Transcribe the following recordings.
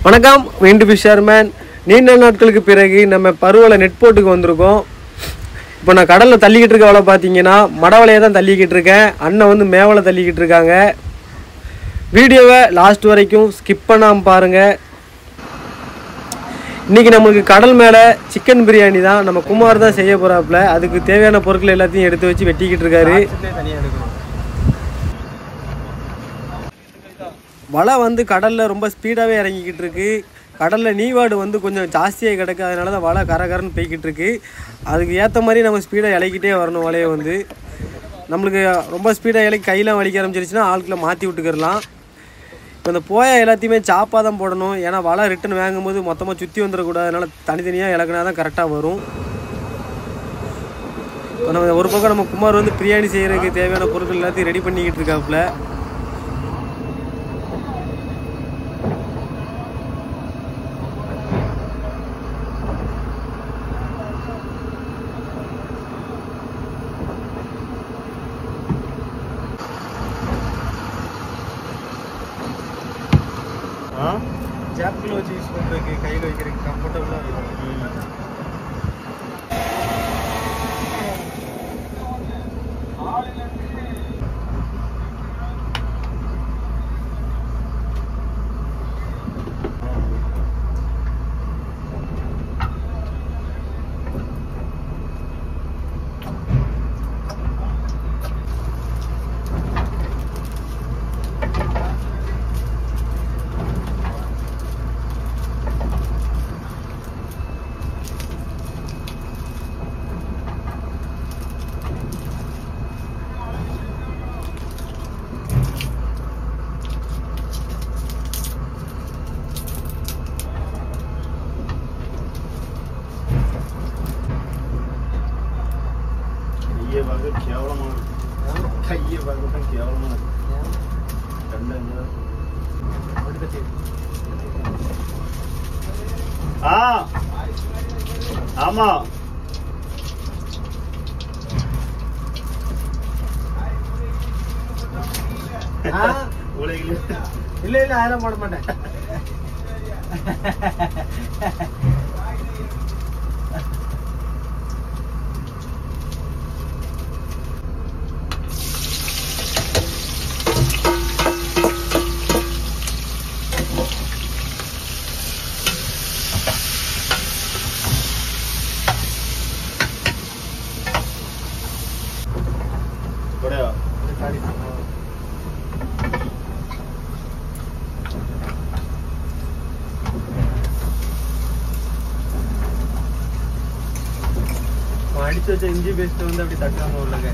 வணக்கம் விண்டு ஃபிஷர்மேன். நீண்ட நாட்களுக்கு பிறகு நம்ம பருவலை நெட் போட்டுக்கு வந்திருக்கோம். இப்போ நான் கடலில் தள்ளிக்கிட்டு இருக்க வலை பார்த்தீங்கன்னா மடவலையை தான் தள்ளிக்கிட்டு இருக்கேன். அண்ணன் வந்து மேவலை தள்ளிக்கிட்டு இருக்காங்க. வீடியோவை லாஸ்ட் வரைக்கும் ஸ்கிப் பண்ணாமல் பாருங்கள். இன்றைக்கி நமக்கு கடல் மேலே சிக்கன் பிரியாணி தான் நம்ம குமார் தான் செய்ய போகிறாப்புல. அதுக்கு தேவையான பொருட்கள் எல்லாத்தையும் எடுத்து வச்சு வெட்டிக்கிட்டு இருக்காரு. வலை வந்து கடலில் ரொம்ப ஸ்பீடாகவே இறங்கிக்கிட்டு இருக்கு. கடலில் நீவாடு வந்து கொஞ்சம் ஜாஸ்தியாக கிடக்கு. அதனால தான் வலை கரகரன்னு போய்கிட்டு இருக்கு. அதுக்கு ஏற்ற மாதிரி நம்ம ஸ்பீடாக இலக்கிட்டே வரணும். வலையை வந்து நம்மளுக்கு ரொம்ப ஸ்பீடாக இலக்கி கையெல்லாம் வலிக்க ஆரம்பிச்சிருச்சுன்னா ஆட்களை மாற்றி விட்டுக்கிடலாம். இப்போ இந்த போயா எல்லாத்தையுமே சாப்பாக தான் போடணும். ஏன்னா வலை ரிட்டன் வாங்கும்போது மொத்தமாக சுற்றி வந்துடக்கூடாது. அதனால் தனித்தனியாக இலக்குனா தான் கரெக்டாக வரும். இப்போ நம்ம ஒரு பக்கம் நம்ம குமார் வந்து பிரியாணி செய்கிறதுக்கு தேவையான பொருட்கள் எல்லாத்தையும் ரெடி பண்ணிக்கிட்டு இருக்காப்புல. ஜாப்பில் வச்சு யூஸ் பண்ணுறதுக்கு கையில் வைக்கிறதுக்கு கம்ஃபர்டபுளாக இருக்கும். கையை பார்க்க கேவலமா ஆமா இல்ல இல்ல அதெல்லாம் போட மாட்டேன். அடிச்சு வச்ச இஞ்சி பேஸ்ட் வந்து அப்படி தட்டாம உள்ளங்க.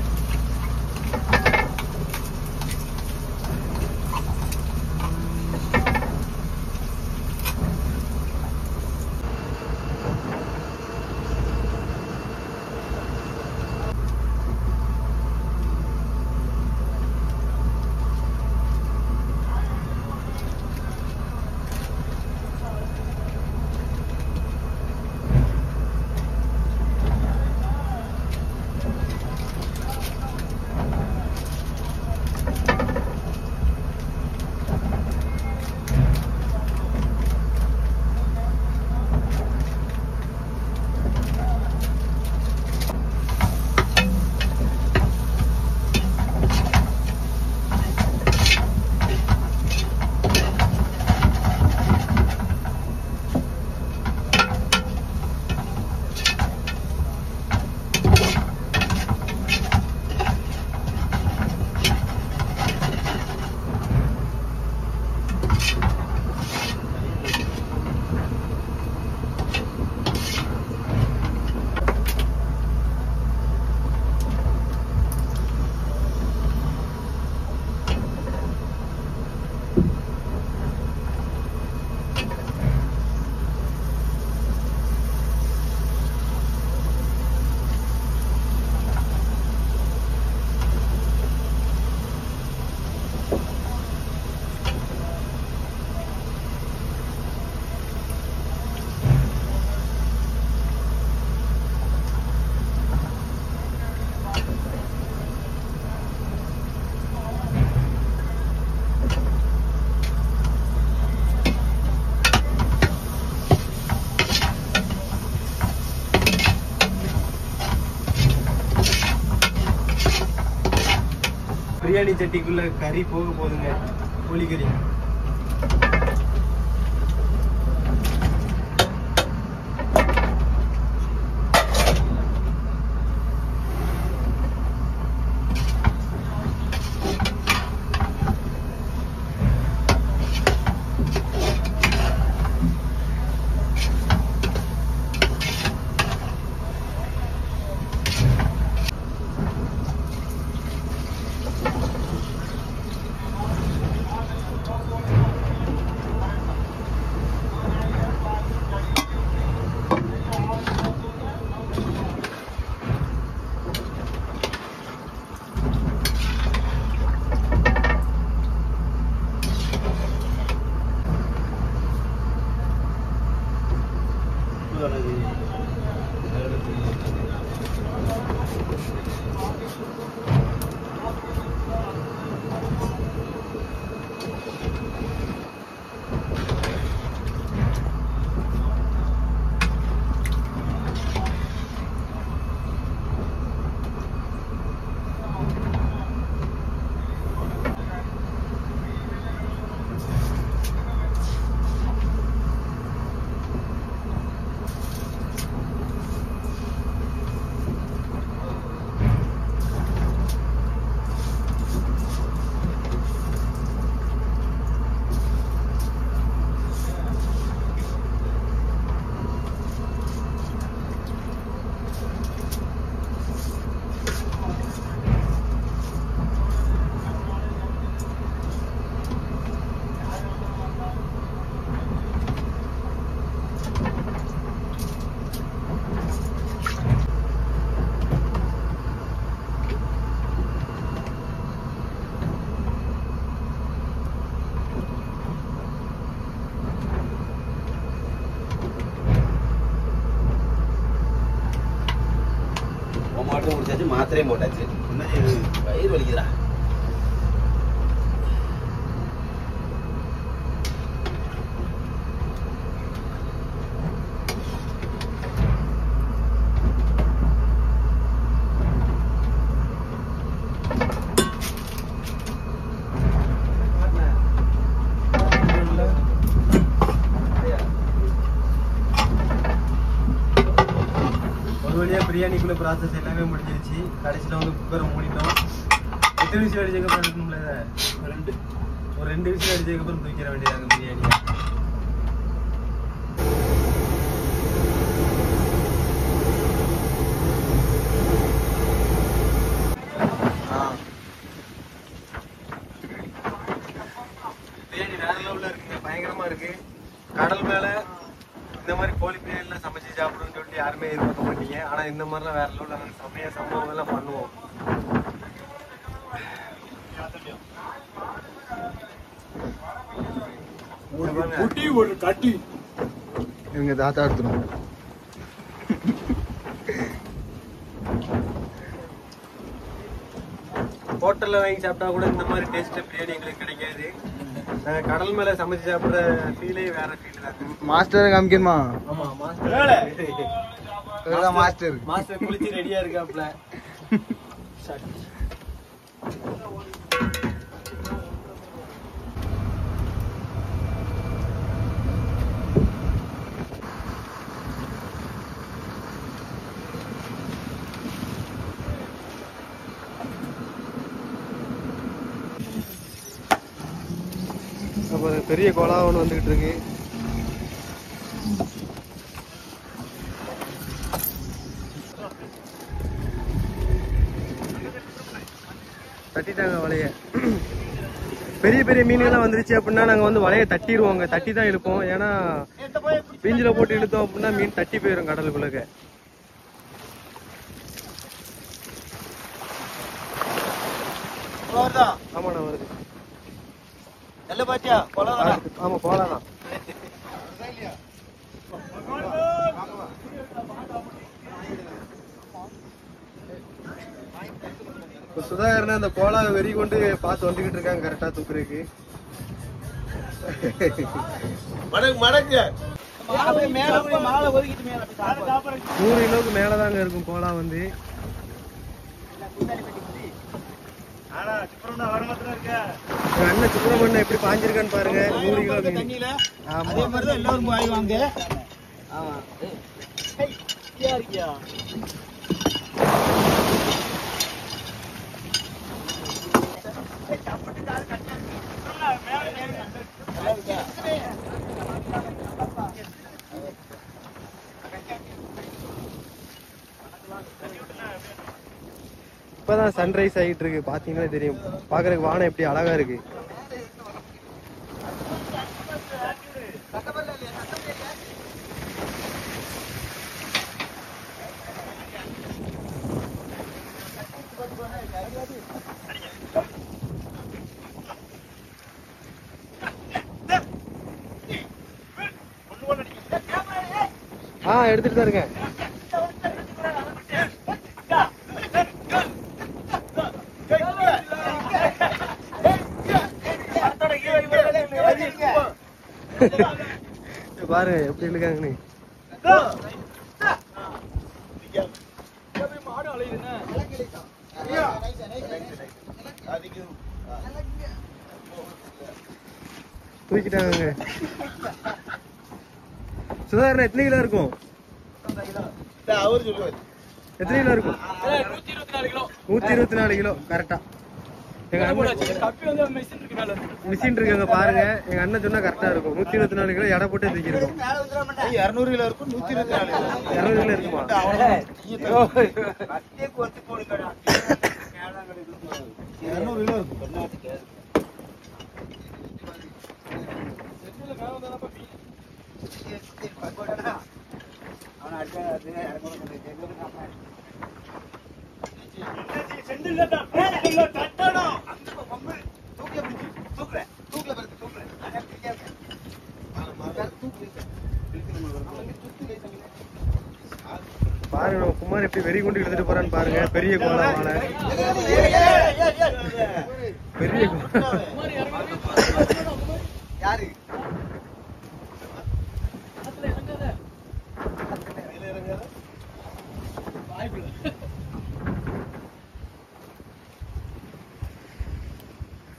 பிரியாணி சட்டிக்குள்ள கறி போக போகுதுங்க, கோழிக்கறி. மாத்திரையும் போட்டாச்சு. என்ன செய்யுது? வயிறு வலிக்குதா? பிரியாணிக்குள்ள ப்ராசஸ் எல்லாமே முடிஞ்சிருச்சு. கடைசியில் வந்து குக்கரை மூடிட்டோம். எத்தனை விசில் அடிச்சதுக்கப்புறம் எடுக்கணும்ல? ஒரு 2 விசில் அடிச்சதுக்கப்புறம் தூக்கிட வேண்டியதாங்க பிரியாணி. பிரியாணி வேற லெவலில் இருக்குங்க, பயங்கரமா இருக்கு. கடல் மேல இந்த மாதிரி கோழி பிரியாணிலாம் சமைச்சு சாப்பிடுன்னு சொல்லிட்டு யாருமே எதிர்பார்க்க மாட்டீங்க. ஆனா இந்த மாதிரிலாம் வேற லெவலில் நாங்கள் செம்மையா சம்பவம் எல்லாம் பண்ணுவோம். ஒரு கட்டி இவங்க தாத்தா எடுத்துரும். ஹோட்டல்ல வாங்கி சாப்பிட்டா கூட இந்த மாதிரி டேஸ்ட் பிரியாணி எங்களுக்கு கிடைக்காது. நாங்க கடல் மேல சமைச்சு சாப்பிடுற ஃபீலே வேற ஃபீல் தான். மாஸ்டர் காமிக்கணுமா? ஆமா மாஸ்டர் மாஸ்டர் மாஸ்டர் குளிச்சு ரெடியா இருக்காப்ல. பெரிய கோலா ஒன்று வந்துகிட்டு இருக்கு. தட்டிட்டாங்க வலைய. பெரிய பெரிய மீன்கள்லாம் வந்துருச்சு அப்படின்னா நாங்கள் வந்து வலையை தட்டிடுவோங்க. தட்டி தான் இழுப்போம். ஏன்னா பீஞ்சில் போட்டு இழுத்தோம் அப்படின்னா மீன் தட்டி போயிடும் கடலுக்குள்ளக்க. ஆமாண்ணா வருது. ஆமா போலாம். சுதாகரன் அந்த கோலா வெறி கொண்டு பார்த்து வந்துகிட்டு இருக்காங்க கரெக்டா தூக்குறதுக்கு. 100 கிலோவுக்கு மேலதாங்க இருக்கும் கோலா வந்து. எங்க அண்ணன் சுப்பிரமணியன் எப்படி பாஞ்சிருக்கான்னு பாருங்க. 100 கிலோ மீன். அதே மாதிரி தான் எல்லாரும் பாய்வாங்க. இப்பதான் சன்ரைஸ் ஆகிட்டு இருக்கு. பாத்தீங்கன்னா தெரியும். பாக்குறதுக்கு வானம் எப்படி அழகா இருக்கு. எடுத்துட்டு தான் இருக்கேன். பாரு எப்படி இருக்காங்கன்னு. தூக்கிட்டாங்க. சுதாகரன் எத்தனை கிலோ இருக்கும்? எத்தனை கிலோ இருக்கும்? 124 கிலோ கரெக்டா. மிஷின் இருக்குங்க பாருங்க. எங்க அண்ணன் சொன்னா கரெக்டா இருக்கும். 124 கிலோ எடை போட்டு தூக்கி இருக்கும். 200 கிலோ இருக்கும். 124 200 கிலோ இருக்குமா? 200 கிலோ இருக்கும். பாருங்க நம்ம குமார் எப்படி வெறி கொண்டு எடுத்துட்டு போறான்னு பாருங்க. பெரிய கோலா வாழை. பெரிய யாரு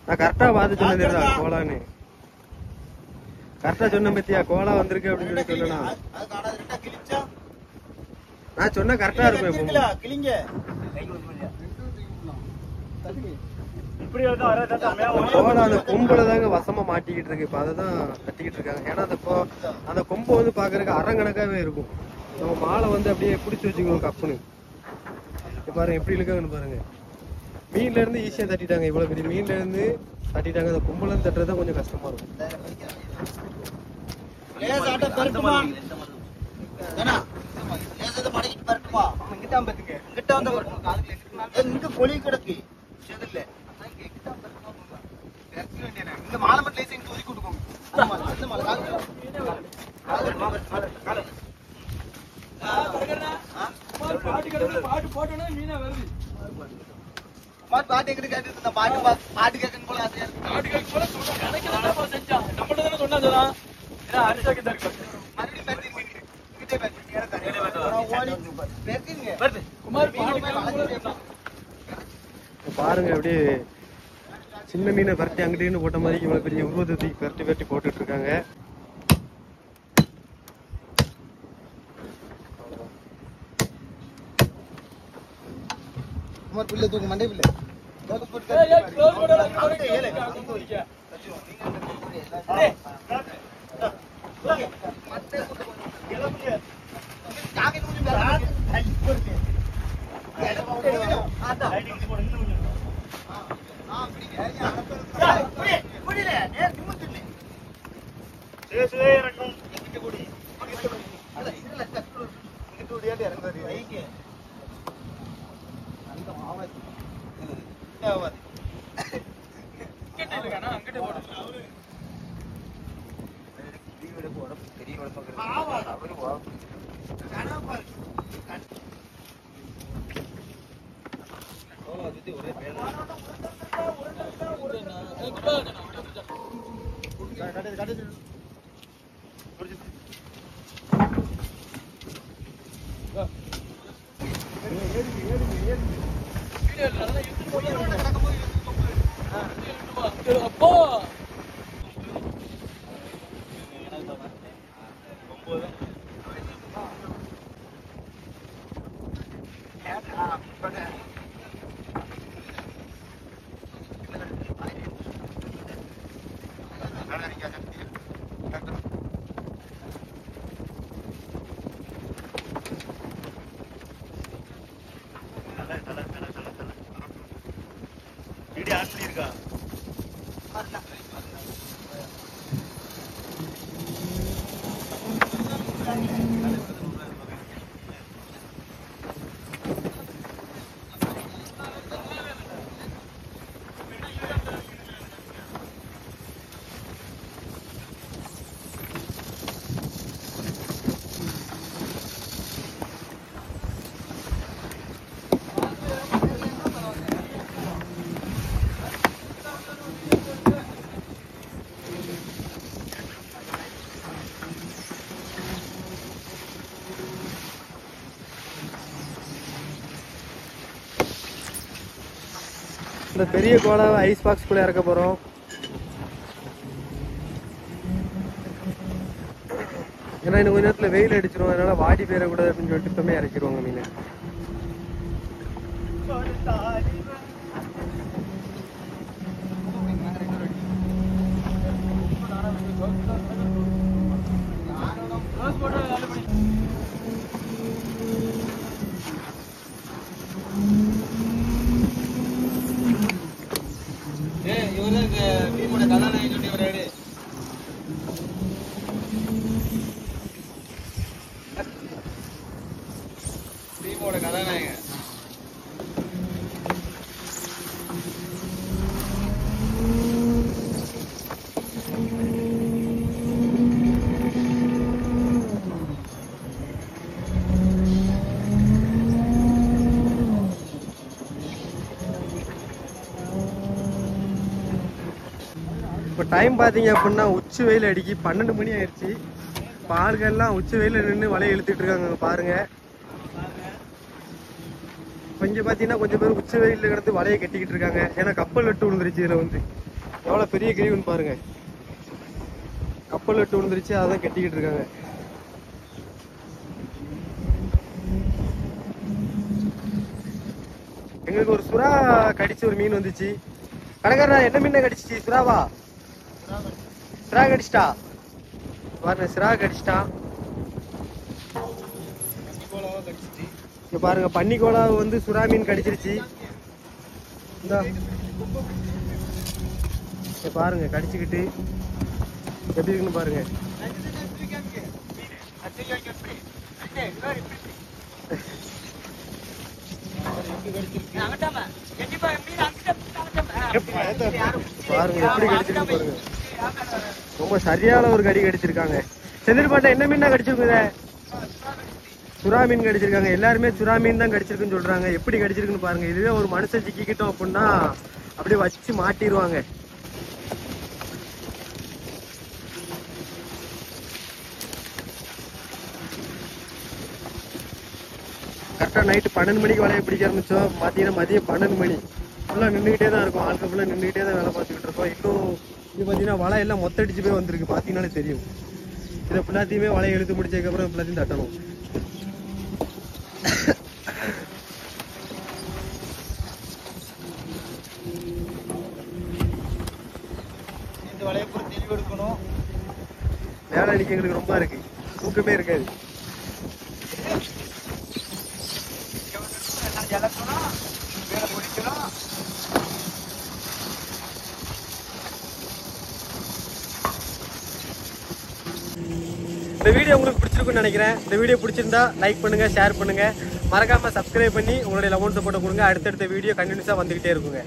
நான் கரெக்டா பார்த்து சொன்னது கோலான்னு. கரெக்டா சொன்ன பத்தியா கோலா வந்திருக்கு அப்படின்னு சொல்லி சொல்லணும். நான் சொன்ன கரெக்டா இருக்கும். கோலா அந்த கொம்புல தாங்க வசமா மாட்டிக்கிட்டு இருக்கு. இப்ப அதான் கட்டிக்கிட்டு இருக்காங்க. ஏன்னா அந்த கொம்பு வந்து பாக்குறதுக்கு அறங்கணக்காவே இருக்கும். நம்ம மாலை வந்து அப்படியே பிடிச்சி வச்சுக்கணும் கப்புன்னு. பாருங்க எப்படி இருக்காங்கன்னு பாருங்க. மீன்ல இருந்து ஈஸியா தட்டிட்டாங்க. இவ்வளவு பெரிய மீன்ல இருந்து தட்டிட்டாங்க. அந்த கும்பல இருந்து தட்டுறது கொஞ்சம் கஷ்டமா இருக்கும். பொலி கிடக்கு மாலை மட்டும் தூக்கி கொடுக்கும். பாட்டு கேட்டு பாட்டு கேட்கணும் போல பாருங்க அப்படியே சின்ன மீனை பரட்டி அங்கிட்டு போட்ட மாதிரி இவ்வளவு பெரிய உருவத்தை தூக்கி பரட்டி போட்டுட்டு இருக்காங்க. பிள்ளை தூக்கு மண்டே பிள்ளை இந்த பெரிய கோலாவை ஐஸ் பாக்ஸ்குள்ளே இறக்க போகிறோம். ஏன்னா இன்னும் கொஞ்ச நேரத்தில் வெயில் அடிச்சிடும், அதனால வாடி போயிடக்கூடாது அப்படின்னு சொல்லிட்டு இப்பவுமே இறக்கிடுவாங்க மீன். இப்போ டைம் பார்த்தீங்க அப்படின்னா உச்சி வெயில் அடிக்கி 12 மணி ஆயிடுச்சு. இப்போ ஆள்கள்லாம் உச்சி வெயிலில் நின்று வலையை இழுத்துட்டு இருக்காங்க பாருங்க. இப்போ இங்கே பார்த்தீங்கன்னா கொஞ்சம் பேர் உச்சி வெயிலில் கிடந்து வலையை கட்டிக்கிட்டு இருக்காங்க. ஏன்னா கப்பல் வெட்டு விழுந்துருச்சு. இதில் வந்து எவ்வளோ பெரிய கிரீவுன்னு பாருங்க. கப்பல் வெட்டு விழுந்துருச்சு, அதான் கட்டிக்கிட்டு இருக்காங்க. எங்களுக்கு ஒரு சுறா கடிச்சு ஒரு மீன் வந்துச்சு. கடைக்காரா என்ன மீனை கடிச்சிச்சு? சுறாவா? சுறா கடிச்சிட்டா பாருங்க, சுறா கடிச்சிட்டா. இங்க பாருங்க, பன்னிக்கோளாவை வந்து சுறா மீன் கடிச்சிருச்சு. இந்த பாருங்க கடிச்சுக்கிட்டு எப்படி இருக்குன்னு பாருங்க. பாருங்க எப்படி கடிச்சிருக்கு பாருங்க. ரொம்ப சரியான ஒரு கடி கடிச்சிருக்காங்க. செந்தில் பாட்டா என்ன மீன் தான் கடிச்சிருக்குங்க? சுறா மீன் கடிச்சிருக்காங்க. எல்லாருமே சுறா மீன் தான் கடிச்சிருக்குன்னு சொல்றாங்க. எப்படி கடிச்சிருக்குன்னு பாருங்க. இதுவே ஒரு மனுஷன் சிக்கிக்கிட்டோம் அப்படின்னா அப்படியே வச்சு மாட்டிடுவாங்க. கரெக்டா நைட்டு 12 மணிக்கு வலையை பிடிக்க ஆரம்பிச்சோம். பாத்தீங்கன்னா மதியம் 12 மணி ஃபுல்லா நின்றுகிட்டே தான் இருக்கும். ஆட்கள் ஃபுல்லா நின்றுகிட்டே தான் வேலை பார்த்துக்கிட்டு இருக்கோம். இன்னும் இது பாத்தீங்கன்னா வலை எல்லாம் மொத்தடிச்சு போய் வந்திருக்கு. பாத்தீங்கன்னாலே தெரியும். இதை ஃபுல்லாத்தையுமே வலையை இழுத்து முடிச்சதுக்கு அப்புறம் ஃபுல்லாத்தையும் தட்டணும். இந்த வலையை பொறுத்து தெளிவு எடுக்கணும். வேலை அன்னைக்கு எங்களுக்கு ரொம்ப இருக்கு, தூக்கமே இருக்காது. இந்த வீடியோ உங்களுக்கு பிடிச்சிருக்குன்னு நினைக்கிறேன். இந்த வீடியோ பிடிச்சிருந்தா லைக் பண்ணுங்க, ஷேர் பண்ணுங்க, மறக்காம சப்ஸ்கிரைப் பண்ணி உங்களுடைய லவ் சப்போர்ட்டை கொடுங்க. அடுத்தடுத்த வீடியோ கண்டினியூஸா வந்துகிட்டே இருக்குங்க.